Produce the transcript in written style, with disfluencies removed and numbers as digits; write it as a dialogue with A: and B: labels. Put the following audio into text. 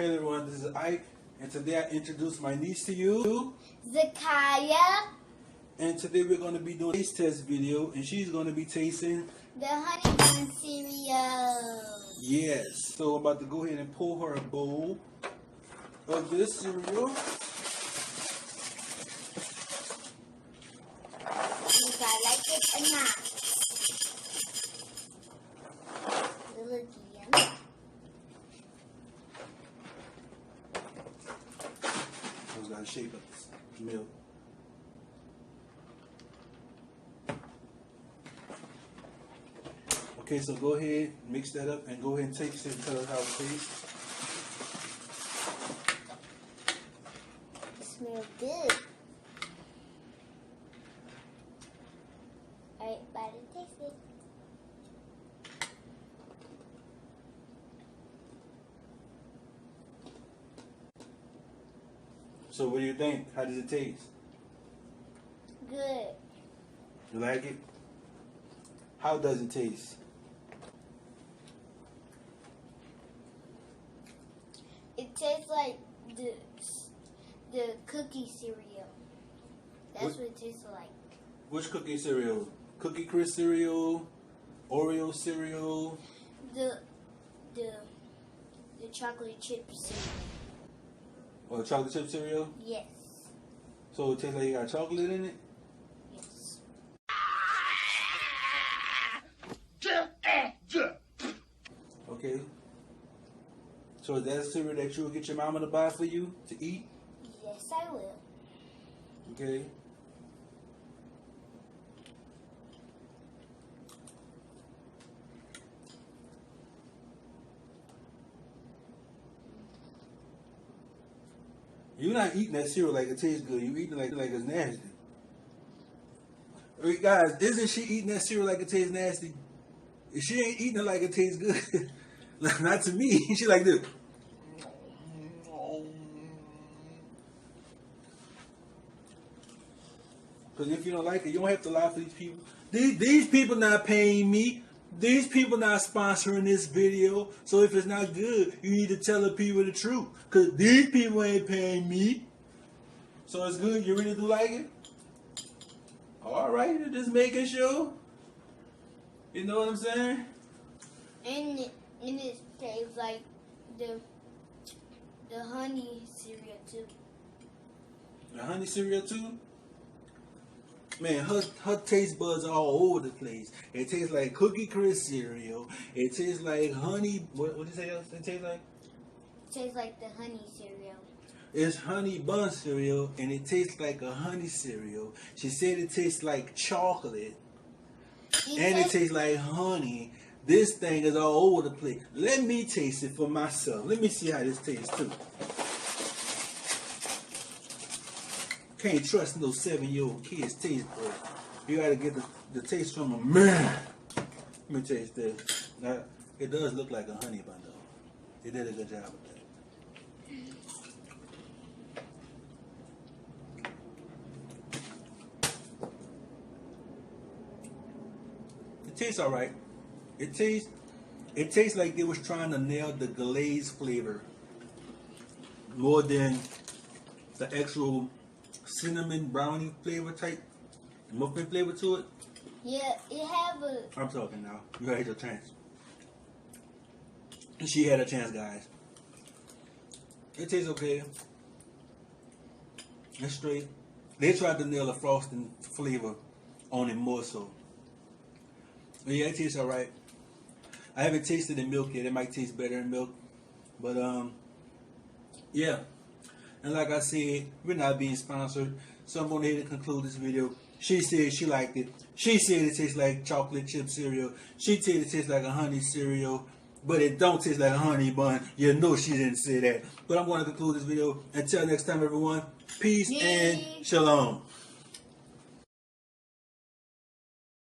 A: Hey everyone, this is Ike, and today I introduce my niece to you,
B: Zakhiyah.
A: and today we're going to be doing a taste test video, and she's going to be tasting
B: The Honeybun Cereal.
A: Yes. So I'm about to go ahead and pour her a bowl of this cereal.
B: If I like it or not. It looks yummy.
A: I was going to shake up the milk. Okay, so go ahead, mix that up, and go ahead and taste it and tell us how it tastes.
B: It smells good. Alright, about to taste it.
A: So what do you think? How does it taste?
B: Good.
A: You like it? How does it taste?
B: It tastes like the cookie cereal. That's what it tastes like.
A: Which cookie cereal? Cookie Crisp cereal? Oreo cereal?
B: The chocolate chip cereal.
A: Or chocolate chip cereal?
B: Yes.
A: So it tastes like you got chocolate in it?
B: Yes.
A: Okay. So is that a cereal that you will get your mama to buy for you to eat?
B: Yes, I will.
A: Okay. You're not eating that cereal like it tastes good. You're eating it like it's nasty. Hey, guys, isn't she eating that cereal like it tastes nasty? If she ain't eating it like it tastes good, not to me. She like this. Because if you don't like it, you don't have to lie for these people. These people not paying me. These people not sponsoring this video. So if it's not good, you need to tell the people the truth. Because these people ain't paying me. So it's good. You really do like it? Alright, just making sure. You know what I'm saying?
B: And it tastes like the honey cereal too.
A: The honey cereal too? Man, her taste buds are all over the place. It tastes like Cookie Crisp cereal. It tastes like honey. What did you say else it tastes like?
B: It tastes like the honey cereal.
A: It's Honeybun Cereal, and it tastes like a honey cereal. She said it tastes like chocolate, and it tastes like honey. This thing is all over the place. Let me taste it for myself. Let me see how this tastes too. Can't trust no 7-year-old kids' taste buds. You gotta get the taste from a man. Let me taste this. Now, it does look like a honey bun though. They did a good job with that. It tastes alright. It tastes like they was trying to nail the glaze flavor more than the actual cinnamon brownie flavor type muffin flavor to it.
B: Yeah, it have a.
A: I'm talking now. You had your chance. She had a chance, guys. It tastes okay. It's straight. They tried to nail a frosting flavor on it more so. But yeah, it tastes alright. I haven't tasted the milk yet. It might taste better in milk. But yeah. And like I said, we're not being sponsored. So I'm going to ahead and conclude this video. She said she liked it. She said it tastes like chocolate chip cereal. She said it tastes like a honey cereal. But it don't taste like a honey bun. You know she didn't say that. But I'm going to conclude this video. Until next time, everyone. Peace and shalom.